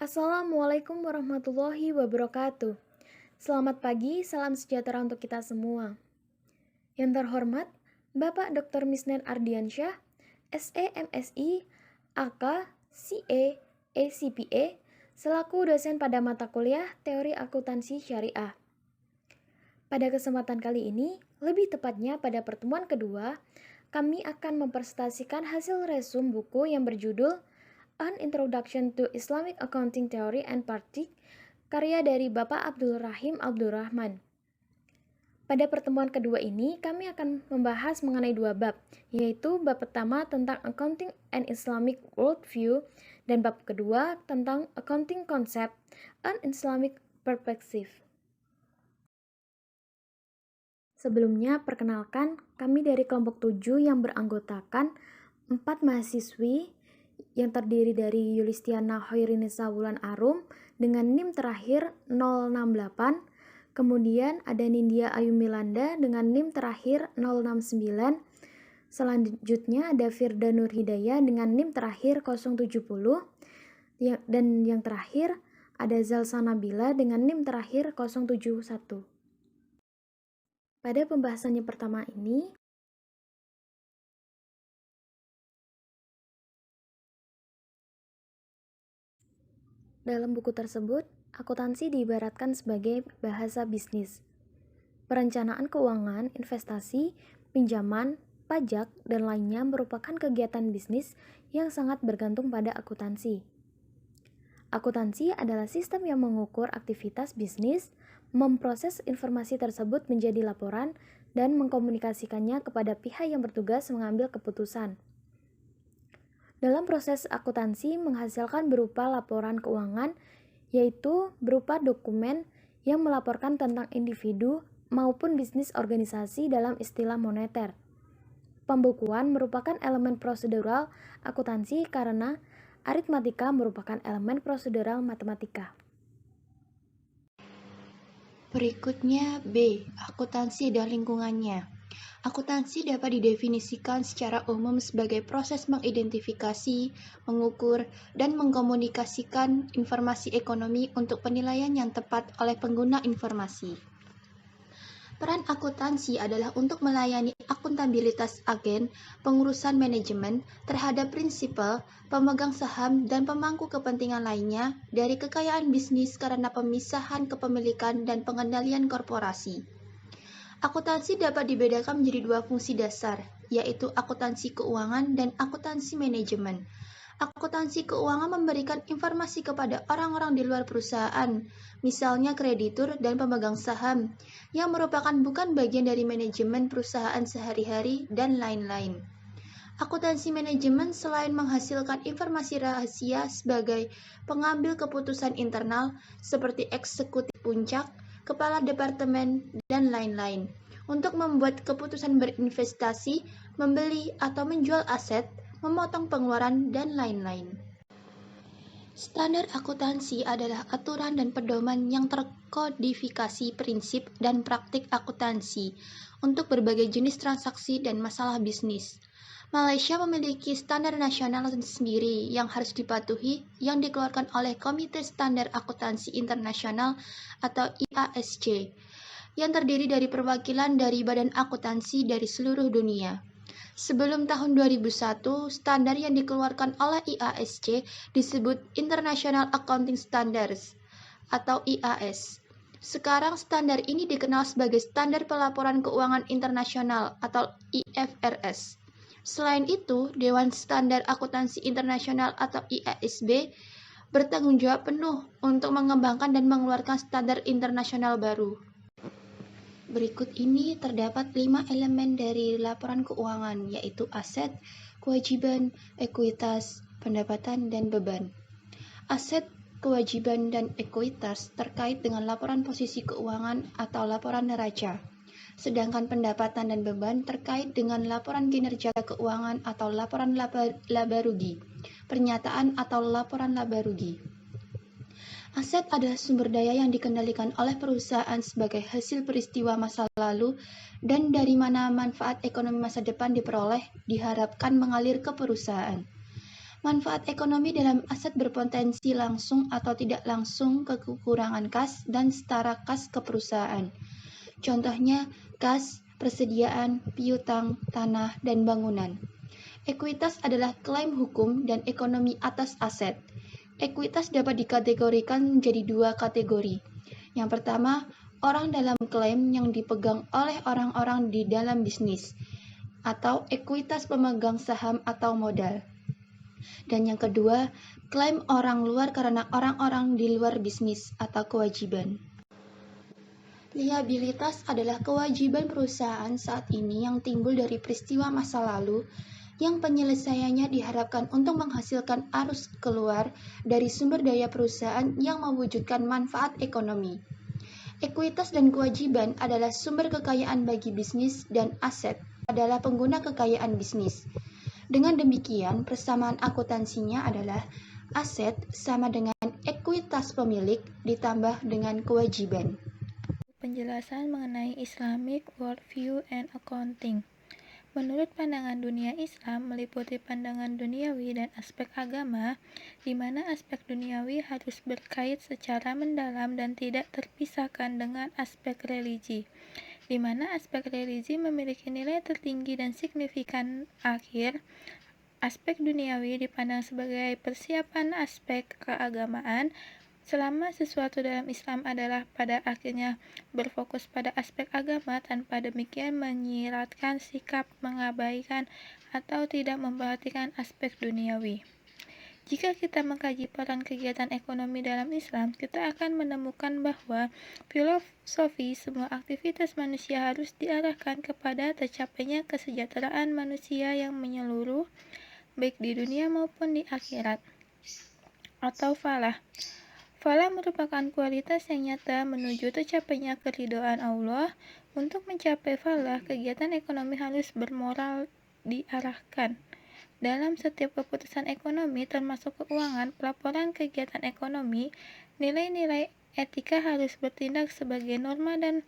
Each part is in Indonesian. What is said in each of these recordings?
Assalamualaikum warahmatullahi wabarakatuh. Selamat pagi, salam sejahtera untuk kita semua. Yang terhormat, Bapak Dr. Misner Ardiansyah, SEMSI, AK, CA, ACPA, selaku dosen pada mata kuliah Teori Akuntansi Syariah. Pada kesempatan kali ini, lebih tepatnya pada pertemuan kedua, kami akan mempresentasikan hasil resum buku yang berjudul An Introduction to Islamic Accounting Theory and Practice, karya dari Bapak Abdul Rahim Abdurrahman. Pada pertemuan kedua ini, kami akan membahas mengenai dua bab, yaitu bab pertama tentang Accounting and Islamic Worldview, dan bab kedua tentang Accounting Concept and Islamic Perspective. Sebelumnya, perkenalkan, kami dari kelompok 7 yang beranggotakan 4 mahasiswi yang terdiri dari Yulistiana Hoirinisa Wulan Arum dengan NIM terakhir 068, kemudian ada Nindya Ayu Milanda dengan NIM terakhir 069, selanjutnya ada Firda Nur Hidayah dengan NIM terakhir 070, dan yang terakhir ada Zalsa Nabila dengan NIM terakhir 071. Pada pembahasannya pertama ini, dalam buku tersebut, akuntansi diibaratkan sebagai bahasa bisnis. Perencanaan keuangan, investasi, pinjaman, pajak, dan lainnya merupakan kegiatan bisnis yang sangat bergantung pada akuntansi. Akuntansi adalah sistem yang mengukur aktivitas bisnis, memproses informasi tersebut menjadi laporan, dan mengkomunikasikannya kepada pihak yang bertugas mengambil keputusan. Dalam proses akuntansi menghasilkan berupa laporan keuangan, yaitu berupa dokumen yang melaporkan tentang individu maupun bisnis organisasi dalam istilah moneter. Pembukuan merupakan elemen prosedural akuntansi karena aritmatika merupakan elemen prosedural matematika. Berikutnya B. Akuntansi dan lingkungannya. Akuntansi dapat didefinisikan secara umum sebagai proses mengidentifikasi, mengukur, dan mengkomunikasikan informasi ekonomi untuk penilaian yang tepat oleh pengguna informasi. Peran akuntansi adalah untuk melayani akuntabilitas agen, pengurusan manajemen terhadap prinsipal, pemegang saham, dan pemangku kepentingan lainnya dari kekayaan bisnis karena pemisahan kepemilikan dan pengendalian korporasi. Akuntansi dapat dibedakan menjadi dua fungsi dasar, yaitu akuntansi keuangan dan akuntansi manajemen. Akuntansi keuangan memberikan informasi kepada orang-orang di luar perusahaan, misalnya kreditur dan pemegang saham, yang merupakan bukan bagian dari manajemen perusahaan sehari-hari dan lain-lain. Akuntansi manajemen selain menghasilkan informasi rahasia sebagai pengambil keputusan internal seperti eksekutif puncak, kepala departemen, dan lain-lain, untuk membuat keputusan berinvestasi, membeli atau menjual aset, memotong pengeluaran, dan lain-lain. Standar akuntansi adalah aturan dan pedoman yang terkodifikasi prinsip dan praktik akuntansi untuk berbagai jenis transaksi dan masalah bisnis. Malaysia memiliki standar nasional sendiri yang harus dipatuhi yang dikeluarkan oleh Komite Standar Akuntansi Internasional atau IASC, yang terdiri dari perwakilan dari badan akuntansi dari seluruh dunia. Sebelum tahun 2001, standar yang dikeluarkan oleh IASC disebut International Accounting Standards atau IAS. Sekarang standar ini dikenal sebagai Standar Pelaporan Keuangan Internasional atau IFRS. Selain itu, Dewan Standar Akuntansi Internasional atau IASB bertanggung jawab penuh untuk mengembangkan dan mengeluarkan standar internasional baru. Berikut ini terdapat 5 elemen dari laporan keuangan, yaitu aset, kewajiban, ekuitas, pendapatan, dan beban. Aset, kewajiban, dan ekuitas terkait dengan laporan posisi keuangan atau laporan neraca. Sedangkan pendapatan dan beban terkait dengan laporan kinerja keuangan atau laporan laba rugi, pernyataan atau laporan laba rugi. Aset adalah sumber daya yang dikendalikan oleh perusahaan sebagai hasil peristiwa masa lalu dan dari mana manfaat ekonomi masa depan diperoleh diharapkan mengalir ke perusahaan. Manfaat ekonomi dalam aset berpotensi langsung atau tidak langsung ke kekurangan kas dan setara kas ke perusahaan. Contohnya, kas, persediaan, piutang, tanah, dan bangunan. Ekuitas adalah klaim hukum dan ekonomi atas aset. Ekuitas dapat dikategorikan menjadi dua kategori. Yang pertama, orang dalam klaim yang dipegang oleh orang-orang di dalam bisnis, atau ekuitas pemegang saham atau modal. Dan yang kedua, klaim orang luar karena orang-orang di luar bisnis atau kewajiban. Liabilitas adalah kewajiban perusahaan saat ini yang timbul dari peristiwa masa lalu yang penyelesaiannya diharapkan untuk menghasilkan arus keluar dari sumber daya perusahaan yang mewujudkan manfaat ekonomi. Ekuitas dan kewajiban adalah sumber kekayaan bagi bisnis dan aset adalah pengguna kekayaan bisnis. Dengan demikian, persamaan akuntansinya adalah aset sama dengan ekuitas pemilik ditambah dengan kewajiban. Penjelasan mengenai Islamic Worldview and Accounting. Menurut pandangan dunia Islam meliputi pandangan duniawi dan aspek agama, di mana aspek duniawi harus berkait secara mendalam dan tidak terpisahkan dengan aspek religi, di mana aspek religi memiliki nilai tertinggi dan signifikan akhir. Aspek duniawi dipandang sebagai persiapan aspek keagamaan, selama sesuatu dalam Islam adalah pada akhirnya berfokus pada aspek agama, tanpa demikian menyiratkan sikap mengabaikan atau tidak memperhatikan aspek duniawi. Jika kita mengkaji peran kegiatan ekonomi dalam Islam, kita akan menemukan bahwa filosofi semua aktivitas manusia harus diarahkan kepada tercapainya kesejahteraan manusia yang menyeluruh, baik di dunia maupun di akhirat, atau falah. Falah merupakan kualitas yang nyata menuju tercapainya keridhaan Allah. Untuk mencapai falah, kegiatan ekonomi harus bermoral diarahkan. Dalam setiap keputusan ekonomi, termasuk keuangan, pelaporan kegiatan ekonomi, nilai-nilai etika harus bertindak sebagai norma dan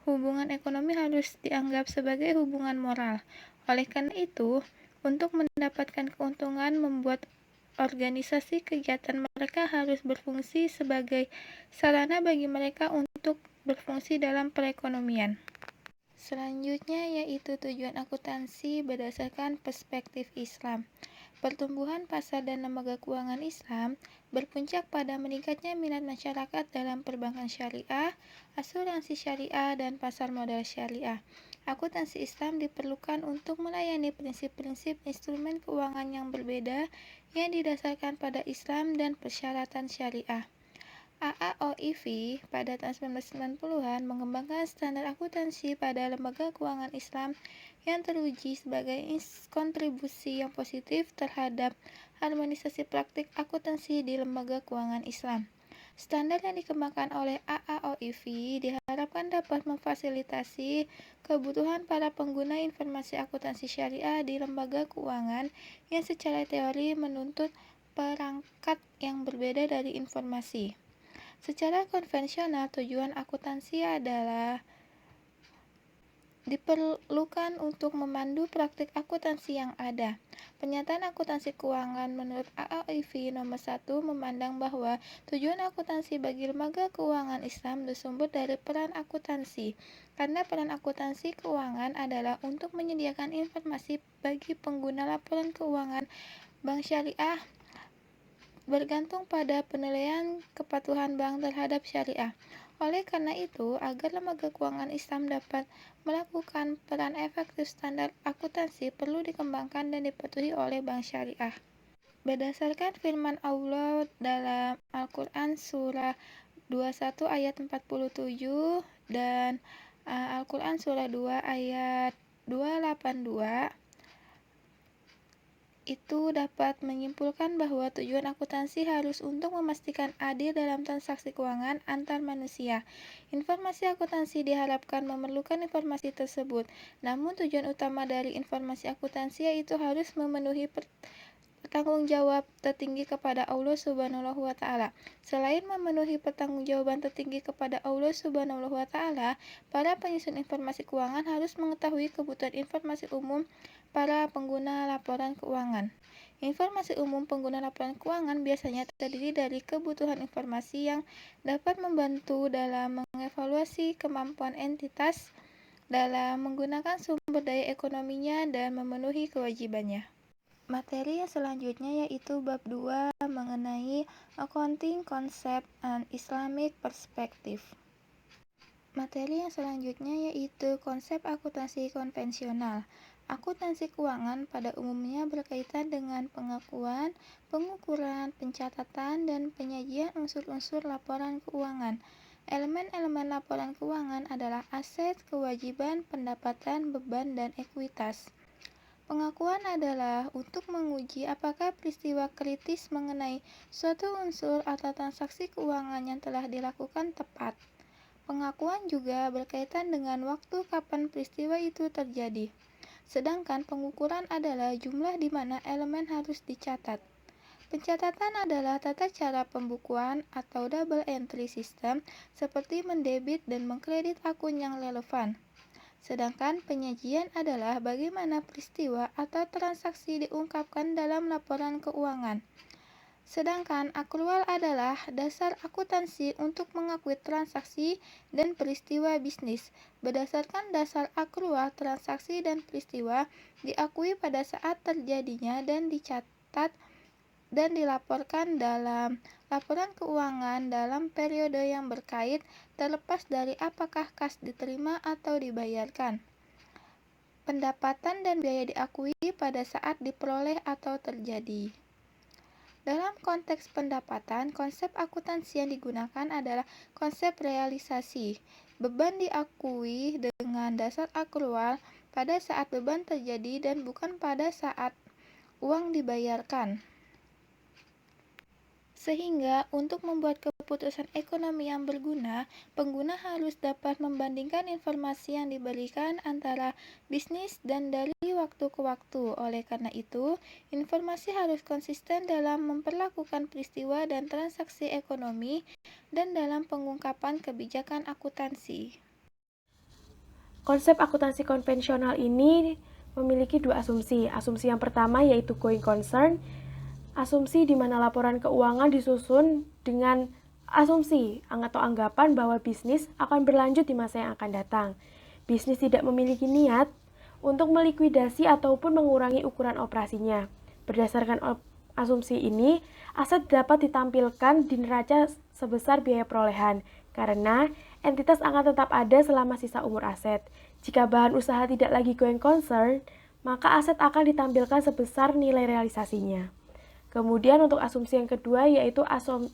hubungan ekonomi harus dianggap sebagai hubungan moral. Oleh karena itu, untuk mendapatkan keuntungan membuat organisasi kegiatan mereka harus berfungsi sebagai sarana bagi mereka untuk berfungsi dalam perekonomian. Selanjutnya yaitu tujuan akuntansi berdasarkan perspektif Islam. Pertumbuhan pasar dan lembaga keuangan Islam berpuncak pada meningkatnya minat masyarakat dalam perbankan syariah, asuransi syariah, dan pasar modal syariah. Akuntansi Islam diperlukan untuk melayani prinsip-prinsip instrumen keuangan yang berbeda yang didasarkan pada Islam dan persyaratan syariah. AAOIV pada tahun 1990-an mengembangkan standar akuntansi pada lembaga keuangan Islam yang teruji sebagai kontribusi yang positif terhadap harmonisasi praktik akuntansi di lembaga keuangan Islam. Standar yang dikembangkan oleh AAOIV diharapkan dapat memfasilitasi kebutuhan para pengguna informasi akuntansi syariah di lembaga keuangan yang secara teori menuntut perangkat yang berbeda dari informasi. Secara konvensional, tujuan akuntansi adalah diperlukan untuk memandu praktik akuntansi yang ada. Pernyataan akuntansi keuangan menurut AAOIV nomor 1 memandang bahwa tujuan akuntansi bagi lembaga keuangan Islam bersumber dari peran akuntansi, karena peran akuntansi keuangan adalah untuk menyediakan informasi bagi pengguna laporan keuangan bank syariah bergantung pada penilaian kepatuhan bank terhadap syariah. Oleh karena itu, agar lembaga keuangan Islam dapat melakukan peran efektif, standar akuntansi perlu dikembangkan dan dipatuhi oleh bank syariah. Berdasarkan firman Allah dalam Al-Quran surah 21 ayat 47 dan Al-Quran surah 2 ayat 282, itu dapat menyimpulkan bahwa tujuan akuntansi harus untuk memastikan adil dalam transaksi keuangan antar manusia. Informasi akuntansi diharapkan memerlukan informasi tersebut, namun tujuan utama dari informasi akuntansi yaitu harus memenuhi pertanggungjawab tertinggi kepada Allah Subhanahu wa Ta'ala. Selain memenuhi pertanggungjawaban tertinggi kepada Allah Subhanahu wa Ta'ala, para penyusun informasi keuangan harus mengetahui kebutuhan informasi umum para pengguna laporan keuangan. Informasi umum pengguna laporan keuangan biasanya terdiri dari kebutuhan informasi yang dapat membantu dalam mengevaluasi kemampuan entitas dalam menggunakan sumber daya ekonominya dan memenuhi kewajibannya. Materi yang selanjutnya yaitu bab 2 mengenai Accounting Concept and Islamic Perspective. Materi yang selanjutnya yaitu konsep akuntansi konvensional. Akuntansi keuangan pada umumnya berkaitan dengan pengakuan, pengukuran, pencatatan, dan penyajian unsur-unsur laporan keuangan. Elemen-elemen laporan keuangan adalah aset, kewajiban, pendapatan, beban, dan ekuitas. Pengakuan adalah untuk menguji apakah peristiwa kritis mengenai suatu unsur atau transaksi keuangan yang telah dilakukan tepat. Pengakuan juga berkaitan dengan waktu kapan peristiwa itu terjadi. Sedangkan pengukuran adalah jumlah di mana elemen harus dicatat. Pencatatan adalah tata cara pembukuan atau double entry system seperti mendebit dan mengkredit akun yang relevan. Sedangkan penyajian adalah bagaimana peristiwa atau transaksi diungkapkan dalam laporan keuangan. Sedangkan akrual adalah dasar akuntansi untuk mengakui transaksi dan peristiwa bisnis. Berdasarkan dasar akrual, transaksi dan peristiwa diakui pada saat terjadinya dan dicatat dan dilaporkan dalam laporan keuangan dalam periode yang berkait, terlepas dari apakah kas diterima atau dibayarkan. Pendapatan dan biaya diakui pada saat diperoleh atau terjadi. Dalam konteks pendapatan, konsep akuntansi yang digunakan adalah konsep realisasi. Beban diakui dengan dasar akrual pada saat beban terjadi dan bukan pada saat uang dibayarkan. Sehingga untuk membuat keputusan ekonomi yang berguna, pengguna harus dapat membandingkan informasi yang diberikan antara bisnis dan dari waktu ke waktu. Oleh karena itu, informasi harus konsisten dalam memperlakukan peristiwa dan transaksi ekonomi dan dalam pengungkapan kebijakan akuntansi. Konsep akuntansi konvensional ini memiliki dua asumsi. Asumsi yang pertama yaitu going concern, asumsi di mana laporan keuangan disusun dengan asumsi atau anggapan bahwa bisnis akan berlanjut di masa yang akan datang. Bisnis tidak memiliki niat untuk melikuidasi ataupun mengurangi ukuran operasinya. Berdasarkan asumsi ini, aset dapat ditampilkan di neraca sebesar biaya perolehan, karena entitas akan tetap ada selama sisa umur aset. Jika bahan usaha tidak lagi going concern, maka aset akan ditampilkan sebesar nilai realisasinya. Kemudian untuk asumsi yang kedua yaitu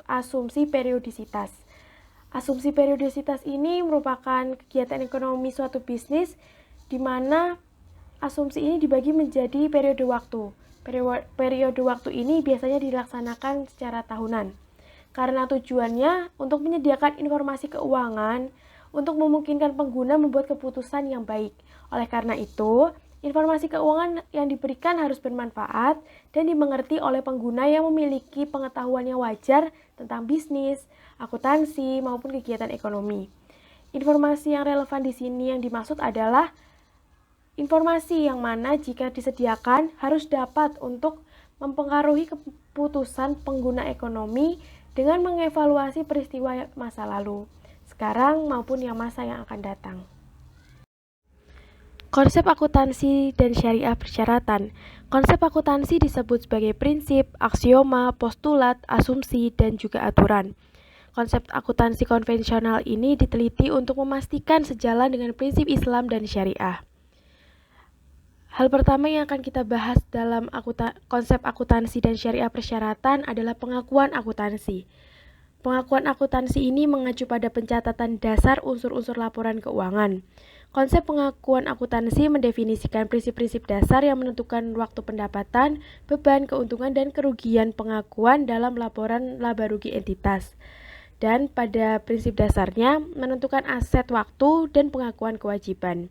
asumsi periodisitas. Asumsi periodisitas ini merupakan kegiatan ekonomi suatu bisnis di mana asumsi ini dibagi menjadi periode waktu. Periode waktu ini biasanya dilaksanakan secara tahunan. Karena tujuannya untuk menyediakan informasi keuangan untuk memungkinkan pengguna membuat keputusan yang baik. Oleh karena itu, informasi keuangan yang diberikan harus bermanfaat dan dimengerti oleh pengguna yang memiliki pengetahuan yang wajar tentang bisnis, akuntansi, maupun kegiatan ekonomi. Informasi yang relevan di sini yang dimaksud adalah informasi yang mana jika disediakan harus dapat untuk mempengaruhi keputusan pengguna ekonomi dengan mengevaluasi peristiwa masa lalu, sekarang maupun yang masa yang akan datang. Konsep akuntansi dan syariah persyaratan. Konsep akuntansi disebut sebagai prinsip, aksioma, postulat, asumsi, dan juga aturan. Konsep akuntansi konvensional ini diteliti untuk memastikan sejalan dengan prinsip Islam dan syariah. Hal pertama yang akan kita bahas dalam konsep akuntansi dan syariah persyaratan adalah pengakuan akuntansi. Pengakuan akuntansi ini mengacu pada pencatatan dasar unsur-unsur laporan keuangan. Konsep pengakuan akuntansi mendefinisikan prinsip-prinsip dasar yang menentukan waktu pendapatan, beban, keuntungan, dan kerugian pengakuan dalam laporan laba rugi entitas. Dan pada prinsip dasarnya menentukan aset waktu dan pengakuan kewajiban.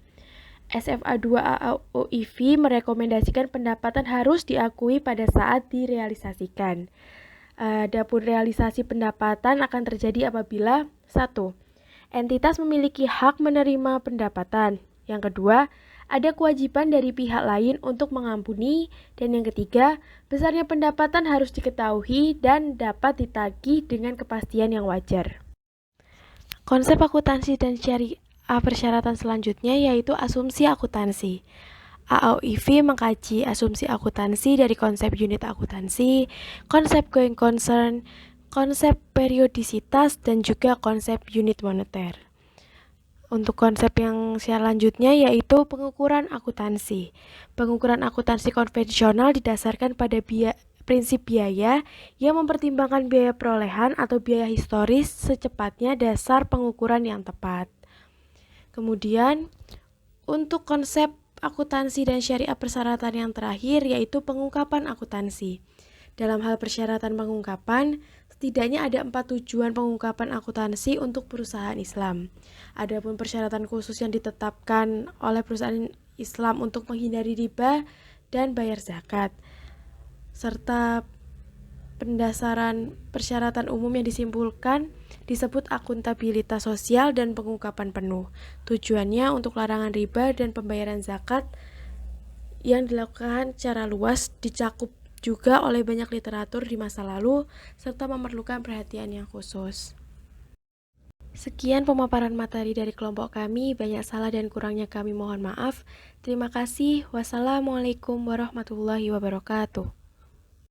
SFA 2 AOIV merekomendasikan pendapatan harus diakui pada saat direalisasikan. Adapun realisasi pendapatan akan terjadi apabila 1. Entitas memiliki hak menerima pendapatan. Yang kedua, ada kewajiban dari pihak lain untuk mengampuni, dan yang ketiga, besarnya pendapatan harus diketahui dan dapat ditagih dengan kepastian yang wajar. Konsep akuntansi dan syariah persyaratan selanjutnya yaitu asumsi akuntansi. AOIV mengkaji asumsi akuntansi dari konsep unit akuntansi, konsep going concern, konsep periodisitas, dan juga konsep unit moneter. Untuk konsep yang selanjutnya yaitu pengukuran akuntansi. Pengukuran akuntansi konvensional didasarkan pada prinsip biaya yang mempertimbangkan biaya perolehan atau biaya historis secepatnya dasar pengukuran yang tepat. Kemudian, untuk konsep akuntansi dan syariah persyaratan yang terakhir yaitu pengungkapan akuntansi. Dalam hal persyaratan pengungkapan, setidaknya ada 4 tujuan pengungkapan akuntansi untuk perusahaan Islam. Adapun persyaratan khusus yang ditetapkan oleh perusahaan Islam untuk menghindari riba dan bayar zakat, serta pendasaran persyaratan umum yang disimpulkan disebut akuntabilitas sosial dan pengungkapan penuh. Tujuannya untuk larangan riba dan pembayaran zakat yang dilakukan secara luas dicakup juga oleh banyak literatur di masa lalu serta memerlukan perhatian yang khusus. Sekian pemaparan materi dari kelompok kami, banyak salah dan kurangnya kami mohon maaf. Terima kasih. Wassalamualaikum warahmatullahi wabarakatuh.